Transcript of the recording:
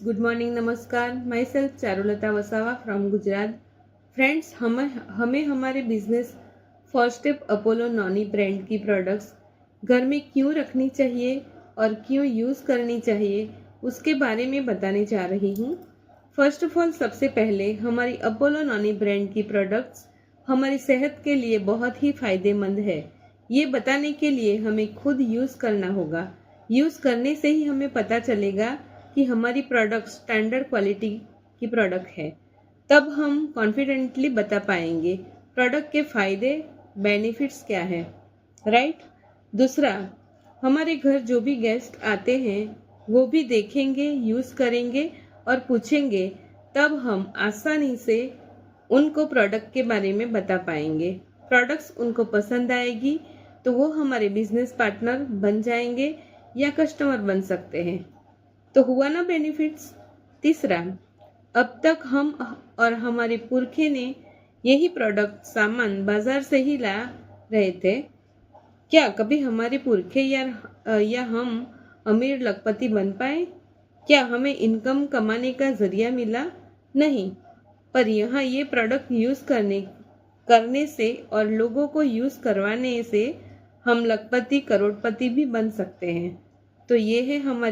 Good morning, नमस्कार। My self Charulata Vasava from Gujarat. Friends, हमें हमारे business first step Apollo Noni brand की प्रोडक्ट्स घर में क्यों रखनी चाहिए और क्यों यूज़ करनी चाहिए उसके बारे में बताने जा रही हूँ। फर्स्ट ऑफ ऑल, सबसे पहले हमारी अपोलो नॉनी ब्रांड की प्रोडक्ट्स हमारी सेहत के लिए बहुत ही फायदेमंद है। ये बताने के लिए हमें खुद यूज़ करना होगा। यूज़ करने से ही हमें पता चलेगा कि हमारी प्रोडक्ट स्टैंडर्ड क्वालिटी की प्रोडक्ट है। तब हम कॉन्फिडेंटली बता पाएंगे प्रोडक्ट के फायदे बेनिफिट्स क्या है, राइट। दूसरा, हमारे घर जो भी गेस्ट आते हैं वो भी देखेंगे, यूज़ करेंगे और पूछेंगे, तब हम आसानी से उनको प्रोडक्ट के बारे में बता पाएंगे। प्रोडक्ट्स उनको पसंद आएगी तो वो हमारे बिजनेस पार्टनर बन जाएंगे या कस्टमर बन सकते हैं। तो हुआ ना बेनिफिट्स। तीसरा, अब तक हम और हमारे पुरखे ने यही प्रोडक्ट सामान बाजार से ही ला रहे थे। क्या कभी हमारे पुरखे या हम अमीर लखपति बन पाए? क्या हमें इनकम कमाने का जरिया मिला? नहीं। पर यहाँ ये प्रोडक्ट यूज़ करने से और लोगों को यूज़ करवाने से हम लखपति करोड़पति भी बन सकते हैं। तो ये है हमारी